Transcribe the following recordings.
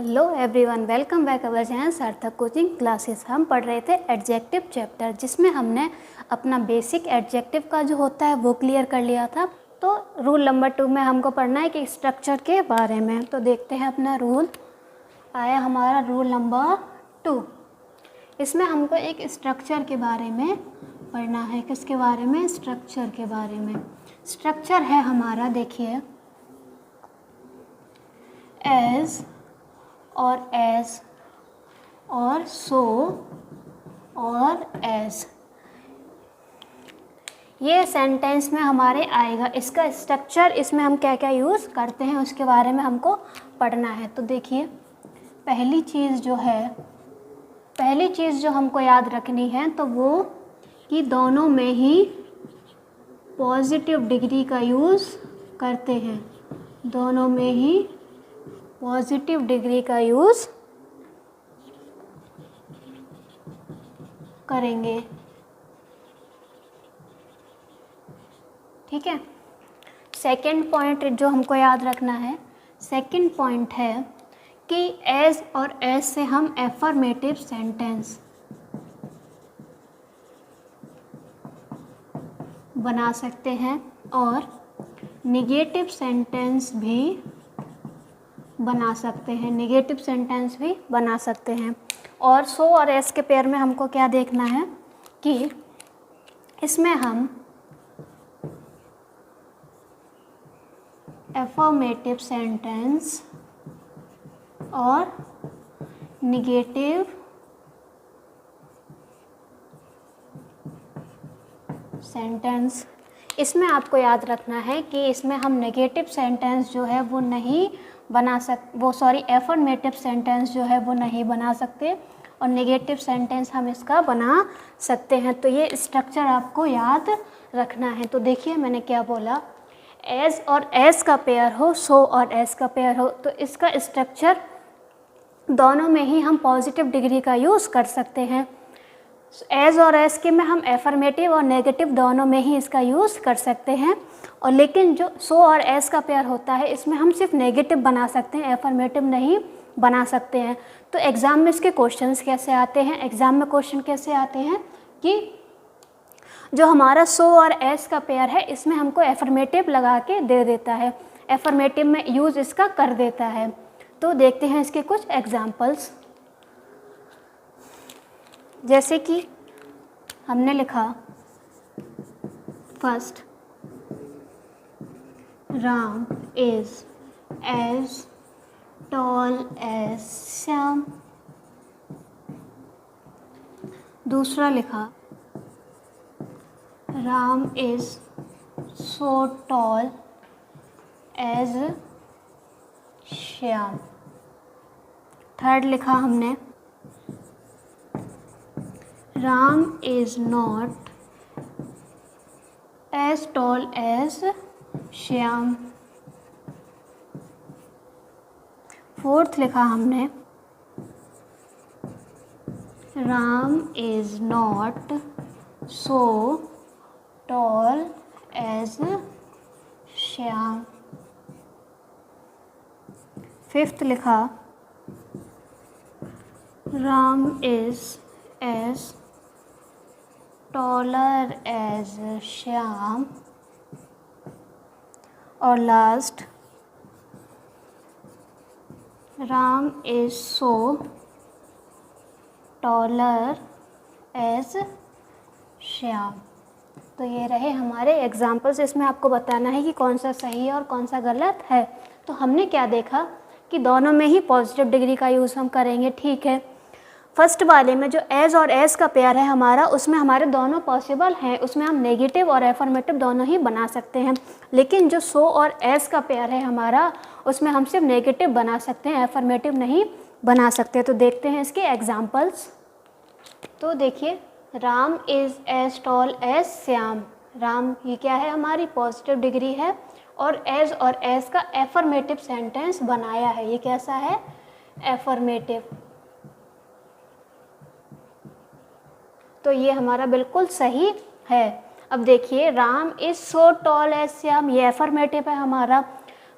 Hello everyone, welcome back our channel सार्थक coaching classes. हम पढ़ रहे थे एडजेक्टिव चैप्टर, जिसमें हमने अपना बेसिक एडजेक्टिव का जो होता है वो क्लियर कर लिया था। तो रूल नंबर 2 में हमको पढ़ना है कि स्ट्रक्चर के बारे में। तो देखते हैं, अपना रूल आया हमारा रूल नंबर 2। इसमें हमको एक स्ट्रक्चर के बारे में पढ़ना है। किसके बारे में? स्ट्रक्चर के बारे में। स्ट्रक्चर है हमारा, देखिए, एज और एस और सो और एस, ये सेंटेंस में हमारे आएगा। इसका स्ट्रक्चर, इसमें हम क्या क्या यूज़ करते हैं उसके बारे में हमको पढ़ना है। तो देखिए, पहली चीज़ जो हमको याद रखनी है तो वो कि दोनों में ही पॉजिटिव डिग्री का यूज़ करते हैं। दोनों में ही पॉजिटिव डिग्री का यूज़ करेंगे। ठीक है। सेकंड पॉइंट जो हमको याद रखना है, सेकंड पॉइंट है कि एज और एस से हम एफर्मेटिव सेंटेंस बना सकते हैं और निगेटिव सेंटेंस भी बना सकते हैं। निगेटिव सेंटेंस भी बना सकते हैं। और सो और एस के पेयर में हमको क्या देखना है कि इसमें हम एफर्मेटिव सेंटेंस और निगेटिव सेंटेंस, इसमें आपको याद रखना है कि इसमें हम नेगेटिव सेंटेंस जो है वो नहीं बना एफर्मेटिव सेंटेंस जो है वो नहीं बना सकते और नेगेटिव सेंटेंस हम इसका बना सकते हैं। तो ये स्ट्रक्चर आपको याद रखना है। तो देखिए, मैंने क्या बोला, एज और एस का पेयर हो, सो और एस का पेयर हो, तो इसका स्ट्रक्चर दोनों में ही हम पॉजिटिव डिग्री का यूज़ कर सकते हैं। एज और एस के में हम एफर्मेटिव और नेगेटिव दोनों में ही इसका यूज़ कर सकते हैं। और लेकिन जो सो और एस का पेयर होता है, इसमें हम सिर्फ नेगेटिव बना सकते हैं, एफर्मेटिव नहीं बना सकते हैं। तो एग्ज़ाम में इसके क्वेश्चंस कैसे आते हैं? एग्ज़ाम में क्वेश्चन कैसे आते हैं कि जो हमारा सो और एस का पेयर है, इसमें हमको एफर्मेटिव लगा के दे देता है, एफर्मेटिव में यूज़ इसका कर देता है। तो देखते हैं इसके कुछ एग्जाम्पल्स। जैसे कि हमने लिखा first, Ram is as tall as Shyam. दूसरा लिखा, Ram is so tall as Shyam. Third लिखा हमने, Ram is not as tall as Shyam. Fourth लिखा हमने, Ram is not so tall as Shyam. Fifth लिखा, Ram is as taller as Shyam. और last, Ram is so taller as Shyam. तो ये रहे हमारे एग्जाम्पल्स। इसमें आपको बताना है कि कौन सा सही है और कौन सा गलत है। तो हमने क्या देखा कि दोनों में ही पॉजिटिव डिग्री का यूज़ हम करेंगे। ठीक है। फर्स्ट वाले में जो एज और एस का पेयर है हमारा, उसमें हमारे दोनों पॉसिबल हैं, उसमें हम नेगेटिव और एफर्मेटिव दोनों ही बना सकते हैं। लेकिन जो सो और एस का पेयर है हमारा, उसमें हम सिर्फ नेगेटिव बना सकते हैं, एफर्मेटिव नहीं बना सकते। तो देखते हैं इसके एग्जाम्पल्स। तो देखिए, Ram is as tall as Shyam. Ram, ये क्या है, हमारी पॉजिटिव डिग्री है और एज और एस का एफर्मेटिव सेंटेंस बनाया है। ये कैसा है? एफर्मेटिव। तो ये हमारा बिल्कुल सही है। अब देखिए, Ram is so tall as Shyam, ये एफर्मेटिव है, हमारा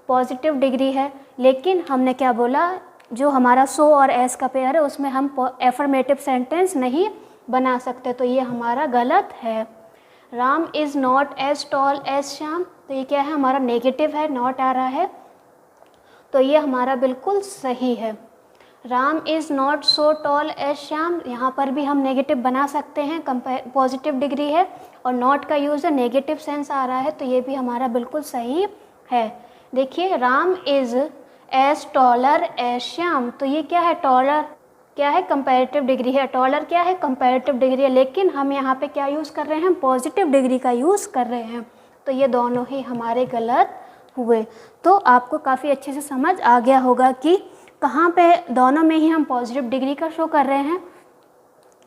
पॉजिटिव डिग्री है। लेकिन हमने क्या बोला, जो हमारा सो और एस का पेयर है उसमें हम एफर्मेटिव सेंटेंस नहीं बना सकते, तो ये हमारा गलत है। Ram is not as tall as Shyam, तो ये क्या है, हमारा नेगेटिव है, नॉट आ रहा है, तो ये हमारा बिल्कुल सही है। Ram is not so tall as Shyam, यहाँ पर भी हम नेगेटिव बना सकते हैं, पॉजिटिव डिग्री है और नॉट का यूज़ है, नेगेटिव सेंस आ रहा है, तो ये भी हमारा बिल्कुल सही है। देखिए Ram is as taller as Shyam, तो ये क्या है, टॉलर क्या है, कंपैरेटिव डिग्री है, टॉलर क्या है, कंपैरेटिव डिग्री है, लेकिन हम यहाँ पे क्या यूज़ कर रहे हैं, पॉजिटिव डिग्री का यूज़ कर रहे हैं, तो ये दोनों ही हमारे गलत हुए। तो आपको काफ़ी अच्छे से समझ आ गया होगा कि कहाँ पे दोनों में ही हम पॉजिटिव डिग्री का शो कर रहे हैं,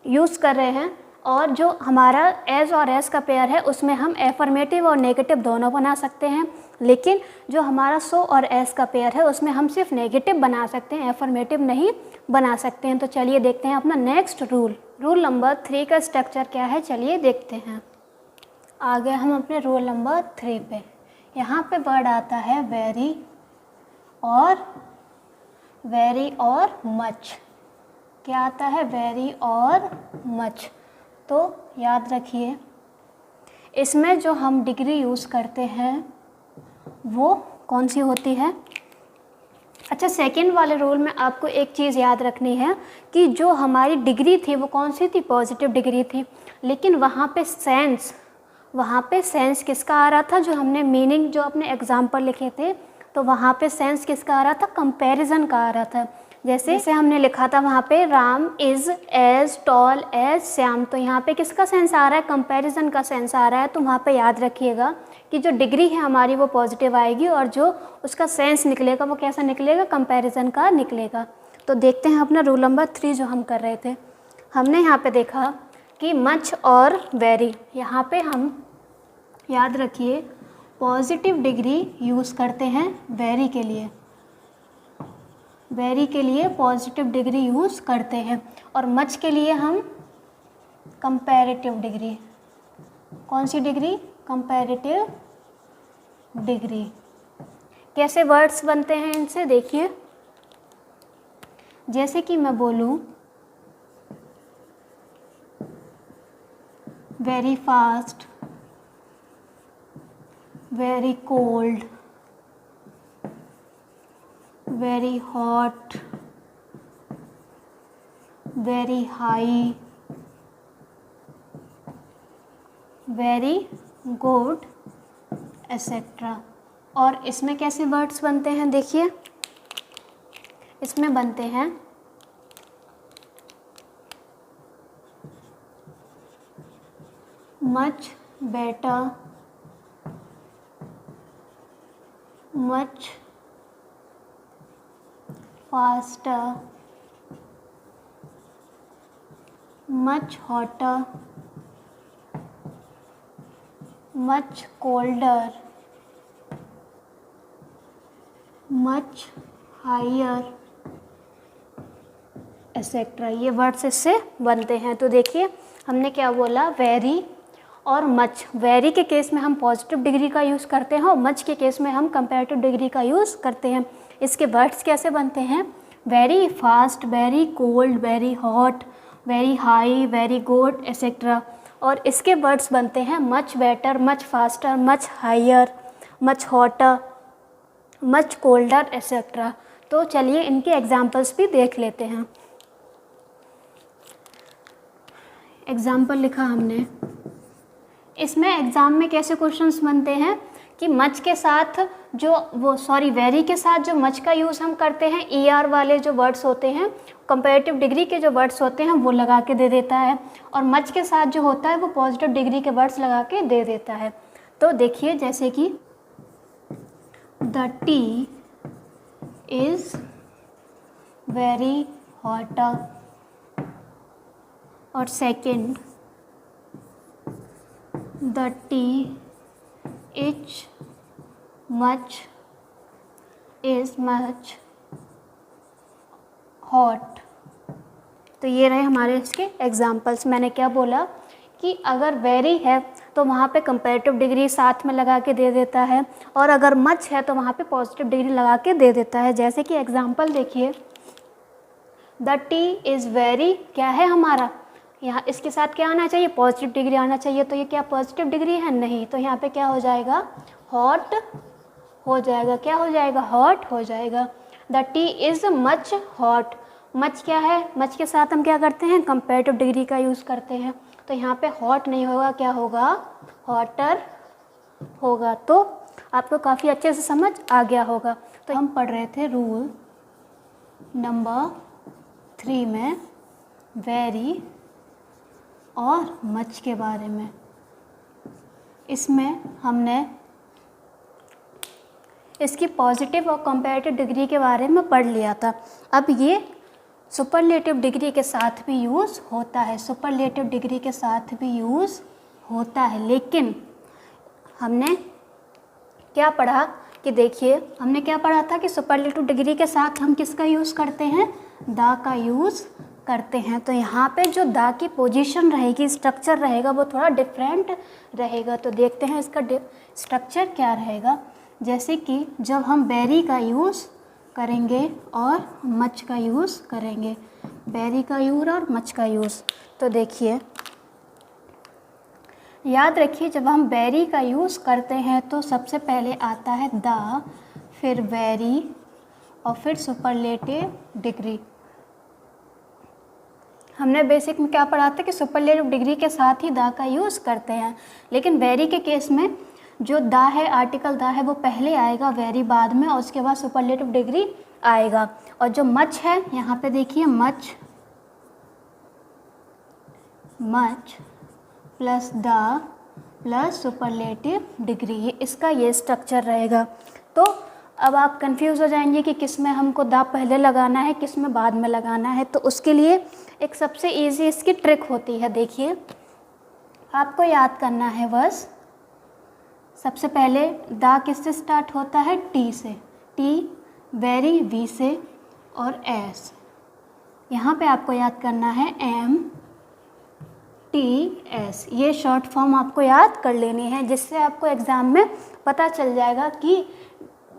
यूज़ कर रहे हैं, और जो हमारा एज और एस का पेयर है उसमें हम एफर्मेटिव और नेगेटिव दोनों बना सकते हैं, लेकिन जो हमारा सो और एस का पेयर है उसमें हम सिर्फ नेगेटिव बना सकते हैं, एफर्मेटिव नहीं बना सकते हैं। तो चलिए देखते हैं अपना नेक्स्ट रूल नंबर 3 का स्ट्रक्चर क्या है, चलिए देखते हैं। आ गए हम अपने रूल नंबर 3 पे। यहाँ पे वर्ड आता है वेरी और मच। क्या आता है, वेरी और मच। तो याद रखिए इसमें जो हम डिग्री यूज़ करते हैं वो कौन सी होती है। अच्छा, सेकंड वाले रूल में आपको एक चीज़ याद रखनी है कि जो हमारी डिग्री थी वो कौन सी थी, पॉजिटिव डिग्री थी, लेकिन वहाँ पे सेंस किसका आ रहा था, जो हमने मीनिंग जो अपने एग्जाम्पल लिखे थे तो वहाँ पे सेंस किसका आ रहा था, कंपैरिजन का आ रहा था। जैसे हमने लिखा था वहाँ पे Ram is as tall as Shyam, तो यहाँ पे किसका सेंस आ रहा है, कंपैरिजन का सेंस आ रहा है। तो वहाँ पे याद रखिएगा कि जो डिग्री है हमारी वो पॉजिटिव आएगी और जो उसका सेंस निकलेगा वो कैसा निकलेगा, कंपैरिजन का निकलेगा। तो देखते हैं अपना रूल नंबर 3 जो हम कर रहे थे। हमने यहाँ पे देखा कि मच और वेरी, यहाँ पे हम याद रखिए पॉजिटिव डिग्री यूज़ करते हैं वेरी के लिए पॉजिटिव डिग्री यूज़ करते हैं, और मच के लिए हम कंपैरेटिव डिग्री, कौन सी डिग्री, कंपैरेटिव डिग्री। कैसे वर्ड्स बनते हैं इनसे देखिए, जैसे कि मैं बोलूँ very fast, very cold, very hot, very high, very good etcetera. और इसमें कैसे वर्ड्स बनते हैं देखिए, इसमें बनते हैं much better, much faster, much hotter, much colder, much higher, etcetera. ये वर्ड्स इससे बनते हैं। तो देखिए हमने क्या बोला, वेरी और मच। वेरी के केस में हम पॉजिटिव डिग्री का यूज़ करते हैं और मच के केस में हम कंपैरेटिव डिग्री का यूज़ करते हैं। इसके वर्ड्स कैसे बनते हैं, very fast, very cold, very hot, very high, very good etcetera. और इसके वर्ड्स बनते हैं much better, much faster, much higher, much hotter, much colder etcetera. तो चलिए इनके एग्जाम्पल्स भी देख लेते हैं। एग्जाम्पल लिखा हमने, इसमें एग्ज़ाम में कैसे क्वेश्चंस बनते हैं कि मच के साथ वेरी के साथ जो मच का यूज़ हम करते हैं, ER वाले जो वर्ड्स होते हैं, कंपैरेटिव डिग्री के जो वर्ड्स होते हैं वो लगा के दे देता है, और मच के साथ जो होता है वो पॉजिटिव डिग्री के वर्ड्स लगा के दे देता है। तो देखिए जैसे कि the tea is very hot, और second the tea is much hot. तो ये रहे हमारे इसके एग्जाम्पल्स। मैंने क्या बोला कि अगर वेरी है तो वहाँ पे कंपैरेटिव डिग्री साथ में लगा के दे देता है, और अगर मच है तो वहाँ पे पॉजिटिव डिग्री लगा के दे देता है। जैसे कि एग्जाम्पल देखिए, द टी इज़ वेरी क्या है हमारा, यहाँ इसके साथ क्या आना चाहिए, पॉजिटिव डिग्री आना चाहिए। तो ये क्या पॉजिटिव डिग्री है, नहीं, तो यहाँ पे क्या हो जाएगा, हॉट हो जाएगा। क्या हो जाएगा, हॉट हो जाएगा। The tea is much hot, much क्या है, मच के साथ हम क्या करते हैं, कंपैरेटिव डिग्री का यूज़ करते हैं। तो यहाँ पे हॉट नहीं होगा, क्या होगा, हॉटर होगा। तो आपको काफ़ी अच्छे से समझ आ गया होगा। तो हम पढ़ रहे थे रूल नंबर 3 में वेरी और मच के बारे में। इसमें हमने इसकी पॉजिटिव और कंपैरेटिव डिग्री के बारे में पढ़ लिया था। अब ये सुपरलेटिव डिग्री के साथ भी यूज़ होता है, सुपरलेटिव डिग्री के साथ भी यूज़ होता है। लेकिन हमने क्या पढ़ा कि देखिए, हमने क्या पढ़ा था कि सुपरलेटिव डिग्री के साथ हम किसका यूज़ करते हैं, द का यूज़ करते हैं। तो यहाँ पे जो द की पोजीशन रहेगी, स्ट्रक्चर रहेगा, वो थोड़ा डिफरेंट रहेगा। तो देखते हैं इसका स्ट्रक्चर क्या रहेगा। जैसे कि जब हम वेरी का यूज़ करेंगे और मच का यूज़ करेंगे, वेरी का यूज़ और मच का यूज़, तो देखिए याद रखिए, जब हम वेरी का यूज़ करते हैं तो सबसे पहले आता है द, फिर वेरी और फिर सुपरलेटिव डिग्री। हमने बेसिक में क्या पढ़ा था कि सुपरलेटिव डिग्री के साथ ही द का यूज़ करते हैं। लेकिन वेरी के केस में जो द है, आर्टिकल द है, वो पहले आएगा, वेरी बाद में, और उसके बाद सुपरलेटिव डिग्री आएगा। और जो मच है, यहाँ पे देखिए much plus the plus superlative degree, ये इसका ये स्ट्रक्चर रहेगा। तो अब आप कंफ्यूज हो जाएंगे कि किस में हमको द पहले लगाना है, किस में बाद में लगाना है। तो उसके लिए एक सबसे इजी इसकी ट्रिक होती है। देखिए, आपको याद करना है बस, सबसे पहले द किससे स्टार्ट होता है, टी से, टी, वेरी वी से, और एस। यहाँ पे आपको याद करना है एम टी एस, ये शॉर्ट फॉर्म आपको याद कर लेनी है, जिससे आपको एग्ज़ाम में पता चल जाएगा कि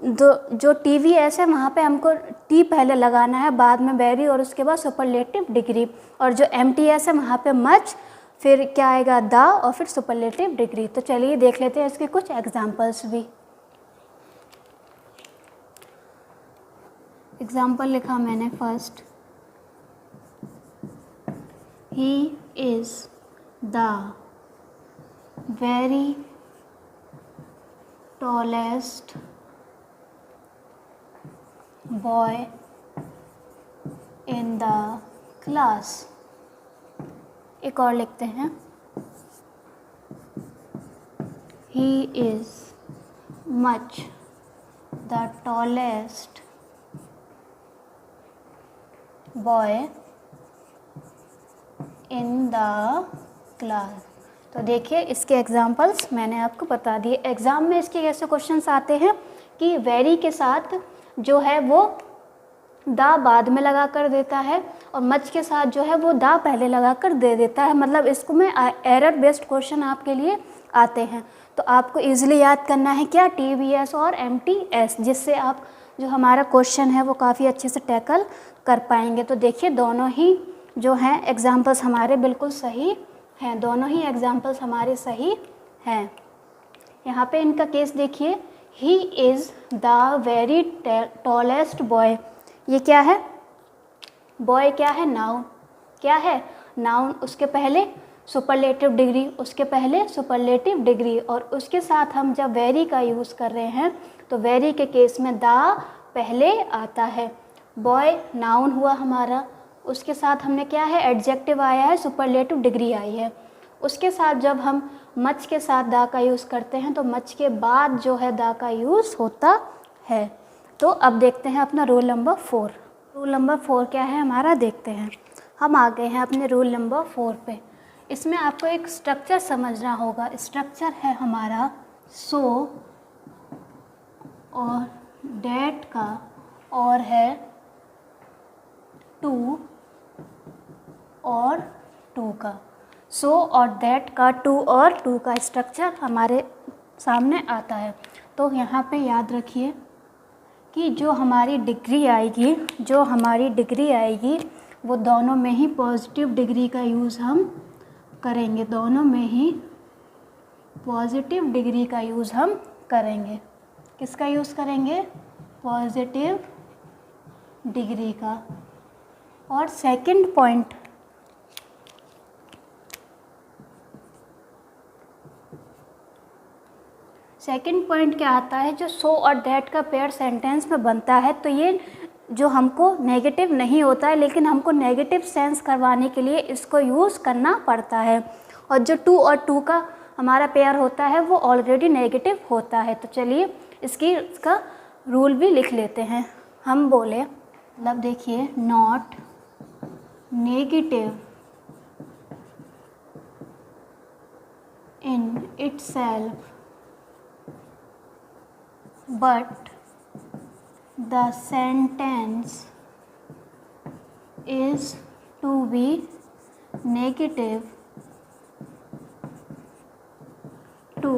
जो टी वी एस है वहाँ पे हमको टी पहले लगाना है, बाद में वेरी और उसके बाद सुपरलेटिव डिग्री। और जो एम टी एस है वहाँ पे मच, फिर क्या आएगा द, और फिर सुपरलेटिव डिग्री। तो चलिए देख लेते हैं इसके कुछ एग्जांपल्स भी। एग्जांपल लिखा मैंने first, he is the very tallest boy in the class. एक और लिखते हैं, he is much the tallest boy in the class. तो देखिए, इसके एग्जांपल्स मैंने आपको बता दिए। एग्ज़ाम में इसके ऐसे क्वेश्चंस आते हैं कि वेरी के साथ जो है वो द बाद में लगा कर देता है, और मच के साथ जो है वो द पहले लगा कर दे देता है। मतलब इसको में एरर बेस्ड क्वेश्चन आपके लिए आते हैं। तो आपको इजीली याद करना है क्या, टी वी एस और एम टी एस, जिससे आप जो हमारा क्वेश्चन है वो काफ़ी अच्छे से टैकल कर पाएंगे। तो देखिए, दोनों ही जो हैं एग्जाम्पल्स हमारे बिल्कुल सही हैं, दोनों ही एग्जाम्पल्स हमारे सही हैं। यहाँ पे इनका केस देखिए, he is the very tallest boy. ये क्या है, बॉय क्या है, नाउन, क्या है नाउन, उसके पहले सुपरलेटिव डिग्री, उसके पहले सुपरलेटिव डिग्री, और उसके साथ हम जब वेरी का यूज़ कर रहे हैं तो वेरी के केस में द पहले आता है। बॉय नाउन हुआ हमारा, उसके साथ हमने क्या है, एडजेक्टिव आया है, सुपरलेटिव डिग्री आई है। उसके साथ जब हम मच के साथ द का यूज़ करते हैं तो मच के बाद जो है द का यूज़ होता है। तो अब देखते हैं अपना रूल नंबर 4। रूल नंबर 4 क्या है हमारा, देखते हैं। हम आ गए हैं अपने रूल नंबर 4 पे। इसमें आपको एक स्ट्रक्चर समझना होगा। स्ट्रक्चर है हमारा सो और डेट का, और है टू और टू का। सो और दैट का, टू और टू का स्ट्रक्चर हमारे सामने आता है। तो यहाँ पे याद रखिए कि जो हमारी डिग्री आएगी वो दोनों में ही पॉजिटिव डिग्री का यूज़ हम करेंगे, दोनों में ही पॉजिटिव डिग्री का यूज़ हम करेंगे। किसका यूज़ करेंगे? पॉजिटिव डिग्री का। और सेकंड पॉइंट, सेकंड पॉइंट क्या आता है? जो सो और दैट का पेयर सेंटेंस में बनता है, तो ये जो हमको नेगेटिव नहीं होता है, लेकिन हमको नेगेटिव सेंस करवाने के लिए इसको यूज़ करना पड़ता है। और जो टू और टू का हमारा पेयर होता है वो ऑलरेडी नेगेटिव होता है। तो चलिए इसका रूल भी लिख लेते हैं। हम बोले, मतलब देखिए, not negative in itself but the sentence is to be negative to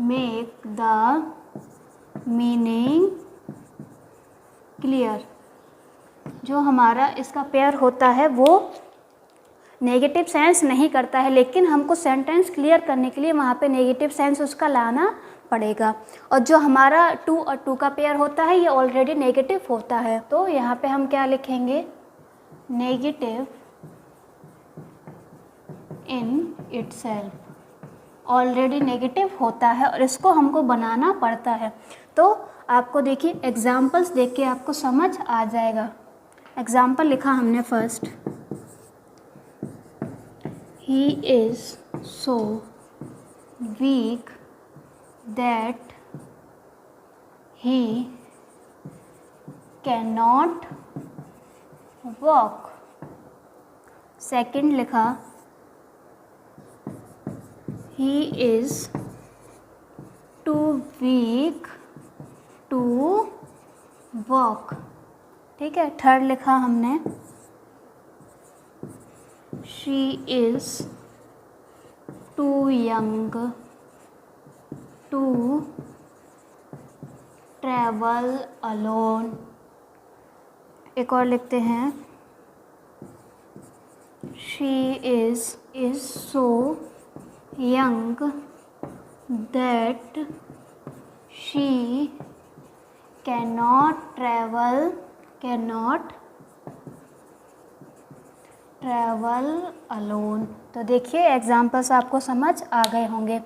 make the meaning clear। जो हमारा इसका पेयर होता है वो नेगेटिव सेंस नहीं करता है, लेकिन हमको सेंटेंस क्लियर करने के लिए वहाँ पे नेगेटिव सेंस उसका लाना पड़ेगा। और जो हमारा टू और टू का पेयर होता है ये ऑलरेडी नेगेटिव होता है, तो यहाँ पे हम क्या लिखेंगे? Negative in itself, already negative होता है और इसको हमको बनाना पड़ता है। तो आपको देखिए एग्जाम्पल्स देख के आपको समझ आ जाएगा। एग्जाम्पल लिखा हमने first, he is so week that he cannot walk। Second लिखा, he is too weak to walk। ठीक है। थर्ड लिखा हमने, she is too young to travel alone। एक और लिखते हैं, she is so young that she cannot travel alone। तो देखिए एग्जाम्पल्स आपको समझ आ गए होंगे।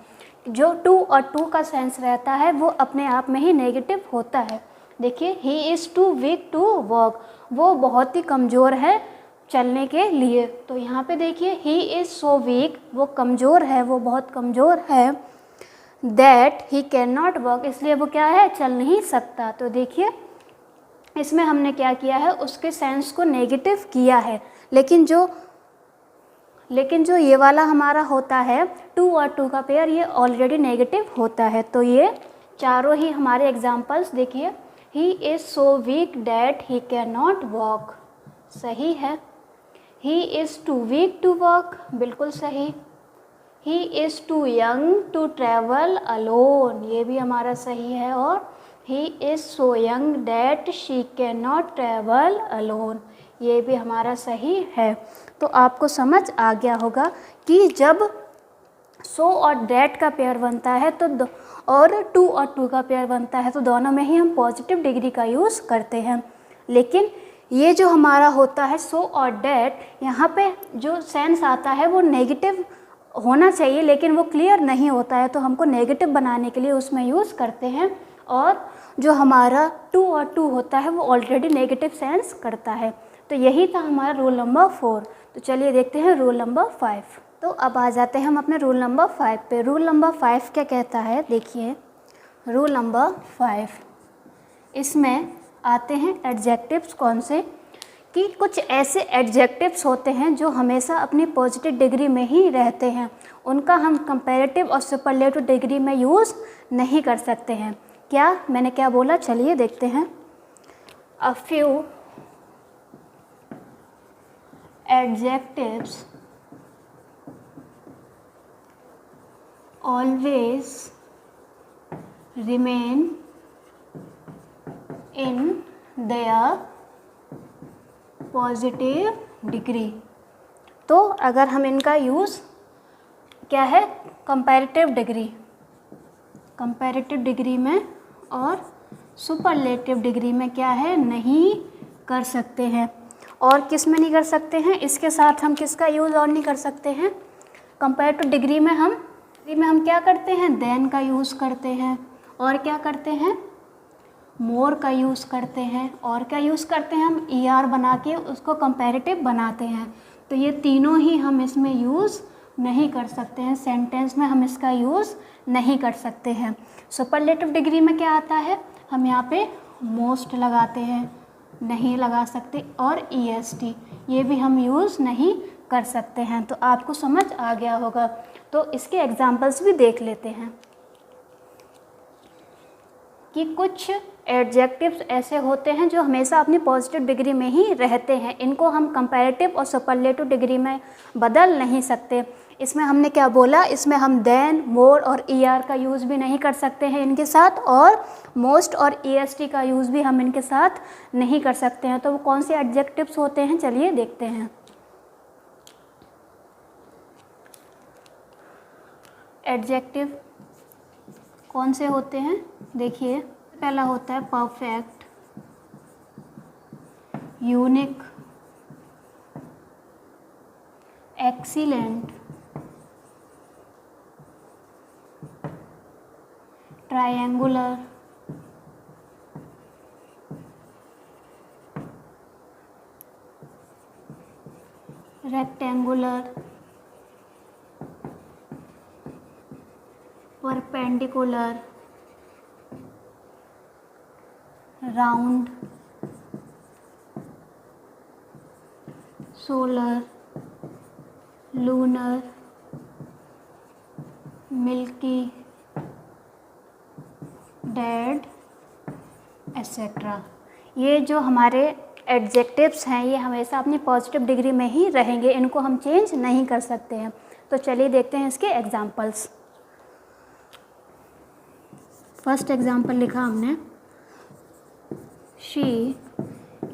जो टू और टू का सेंस रहता है वो अपने आप में ही नेगेटिव होता है। देखिए, he is too weak to walk, वो बहुत ही कमज़ोर है चलने के लिए। तो यहाँ पे देखिए, ही इज़ सो वीक, वो कमज़ोर है, वो बहुत कमज़ोर है। That he can not walk, इसलिए वो क्या है? चल नहीं सकता। तो देखिए इसमें हमने क्या किया है? उसके सेंस को नेगेटिव किया है। लेकिन जो ये वाला हमारा होता है टू और टू का पेयर, ये ऑलरेडी नेगेटिव होता है। तो ये चारों ही हमारे एग्जाम्पल्स देखिए, he is so weak that he can not walk, सही है। He is too weak to walk, बिल्कुल सही। He is too young to travel alone, ये भी हमारा सही है। और he is so young that she can not travel alone, ये भी हमारा सही है। तो आपको समझ आ गया होगा कि जब सो और डैट का पेयर बनता है तो और टू और टू का पेयर बनता है तो दोनों में ही हम पॉजिटिव डिग्री का यूज़ करते हैं। लेकिन ये जो हमारा होता है सो और डैट, यहाँ पे जो सेंस आता है वो नेगेटिव होना चाहिए, लेकिन वो क्लियर नहीं होता है, तो हमको नेगेटिव बनाने के लिए उसमें यूज़ करते हैं। और जो हमारा टू और टू होता है वो ऑलरेडी नेगेटिव सेंस करता है। तो यही था हमारा रूल नंबर 4। तो चलिए देखते हैं रूल नंबर 5। तो अब आ जाते हैं हम अपने रूल नंबर 5 पे। रूल नंबर 5 क्या कहता है? देखिए, रूल नंबर 5, इसमें आते हैं एडजेक्टिव्स। कौन से? कि कुछ ऐसे एडजेक्टिव्स होते हैं जो हमेशा अपनी पॉजिटिव डिग्री में ही रहते हैं, उनका हम कंपैरेटिव और सुपरलेटिव डिग्री में यूज़ नहीं कर सकते हैं। क्या मैंने क्या बोला? चलिए देखते हैं। A few adjectives always remain in their positive degree. तो अगर हम इनका यूज़ क्या है, कंपैरेटिव डिग्री में और सुपरलेटिव डिग्री में क्या है, नहीं कर सकते हैं। और किस में नहीं कर सकते हैं, इसके साथ हम किसका यूज़ और नहीं कर सकते हैं, कंपैरेटिव डिग्री में हम क्या करते हैं, देन का यूज़ करते हैं, और क्या करते हैं, मोर का यूज़ करते हैं, और क्या यूज़ करते हैं, हम ER बना के उसको कंपैरेटिव बनाते हैं। तो ये तीनों ही हम इसमें यूज़ नहीं कर सकते हैं, सेंटेंस में हम इसका यूज़ नहीं कर सकते हैं। सुपरलेटिव डिग्री में क्या आता है, हम यहाँ पे मोस्ट लगाते हैं, नहीं लगा सकते, और EST ये भी हम यूज़ नहीं कर सकते हैं। तो आपको समझ आ गया होगा। तो इसके एग्जाम्पल्स भी देख लेते हैं कि कुछ एडजेक्टिव्स ऐसे होते हैं जो हमेशा अपनी पॉजिटिव डिग्री में ही रहते हैं, इनको हम कंपैरेटिव और सुपरलेटिव डिग्री में बदल नहीं सकते। इसमें हमने क्या बोला, इसमें हम देन, मोर और ER का यूज़ भी नहीं कर सकते हैं इनके साथ, और मोस्ट और EST का यूज़ भी हम इनके साथ नहीं कर सकते हैं। तो वो कौन से एडजेक्टिव्स होते हैं, चलिए देखते हैं। एडजेक्टिव कौन से होते हैं, देखिए पहला होता है perfect, unique, excellent, triangular, rectangular, perpendicular, round, solar, lunar, milky, dead, etcetera. ये जो हमारे एडजेक्टिव्स हैं ये हमेशा अपनी पॉजिटिव डिग्री में ही रहेंगे, इनको हम चेंज नहीं कर सकते हैं। तो चलिए देखते हैं इसके एग्जाम्पल्स। फर्स्ट एग्जाम्पल लिखा हमने, she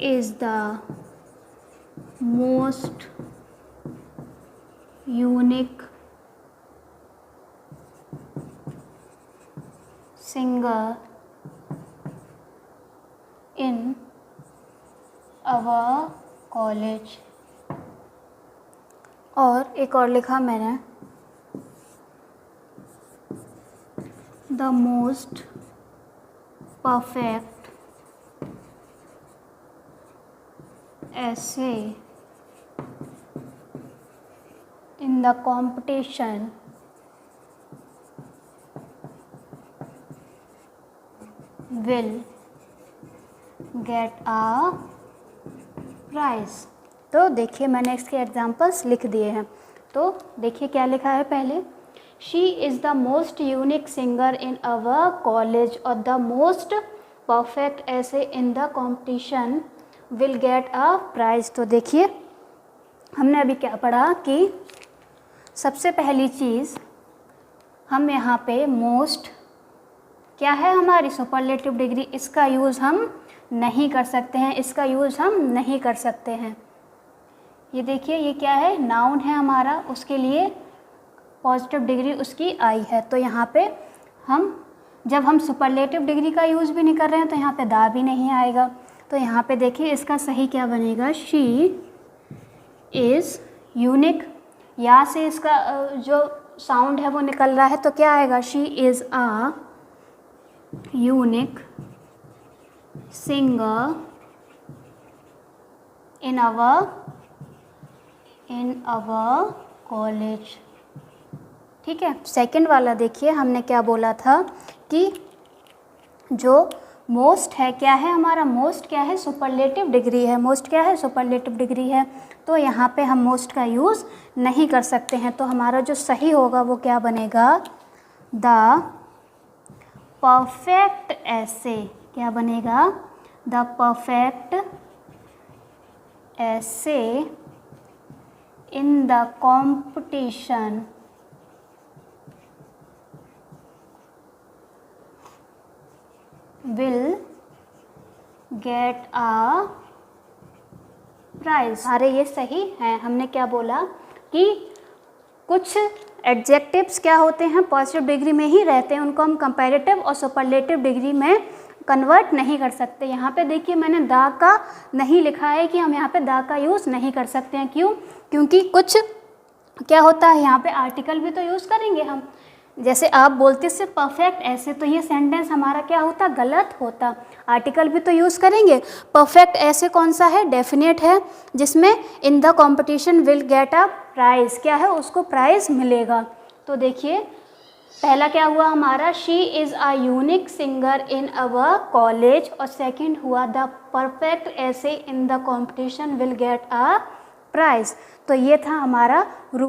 is the most unique singer in our college. और एक और लिखा मैंने, the most perfect essay in the competition will get a prize। तो देखिए मैंने इसके एग्जाम्पल्स लिख दिए हैं। तो देखिए क्या लिखा है पहले, she is the most unique singer in our college और द मोस्ट परफेक्ट ऐसे in the competition will get a price. तो देखिए हमने अभी क्या पढ़ा कि सबसे पहली चीज़ हम यहाँ पे मोस्ट क्या है हमारी सुपरलेटिव डिग्री, इसका यूज़ हम नहीं कर सकते हैं, इसका यूज़ हम नहीं कर सकते हैं। ये देखिए ये क्या है, नाउन है हमारा, उसके लिए पॉजिटिव डिग्री उसकी आई है। तो यहाँ पे जब हम सुपरलेटिव डिग्री का यूज़ भी नहीं कर रहे हैं तो यहाँ पे दा भी नहीं आएगा। तो यहाँ पे देखिए इसका सही क्या बनेगा, शी इज़ यूनिक, यहाँ से इसका जो साउंड है वो निकल रहा है तो क्या आएगा, she is a unique singer in our college. ठीक है। सेकंड वाला देखिए हमने क्या बोला था कि जो मोस्ट है क्या है हमारा, मोस्ट क्या है, सुपरलेटिव डिग्री है, मोस्ट क्या है, सुपरलेटिव डिग्री है। तो यहाँ पे हम मोस्ट का यूज़ नहीं कर सकते हैं। तो हमारा जो सही होगा वो क्या बनेगा, द परफेक्ट ऐसे, क्या बनेगा, द परफेक्ट ऐसे in the competition will get a prize. अरे ये सही है, हमने क्या बोला कि कुछ एडजेक्टिव्स क्या होते हैं, पॉजिटिव डिग्री में ही रहते हैं, उनको हम कंपैरेटिव और सुपरलेटिव डिग्री में कन्वर्ट नहीं कर सकते। यहाँ पे देखिए मैंने दा का नहीं लिखा है कि हम यहाँ पे दा का यूज़ नहीं कर सकते हैं। क्यों? क्योंकि कुछ क्या होता है यहाँ पे आर्टिकल भी तो यूज़ करेंगे हम। जैसे आप बोलते सिर्फ परफेक्ट ऐसे, तो ये सेंटेंस हमारा क्या होता, गलत होता। आर्टिकल भी तो यूज़ करेंगे। परफेक्ट ऐसे कौन सा है, डेफिनेट है, जिसमें in the competition will get a price, क्या है, उसको प्राइज़ मिलेगा। तो देखिए पहला क्या हुआ हमारा, she is a unique singer in our college, और सेकंड हुआ द परफेक्ट ऐसे in the competition will get a price. तो ये था हमारा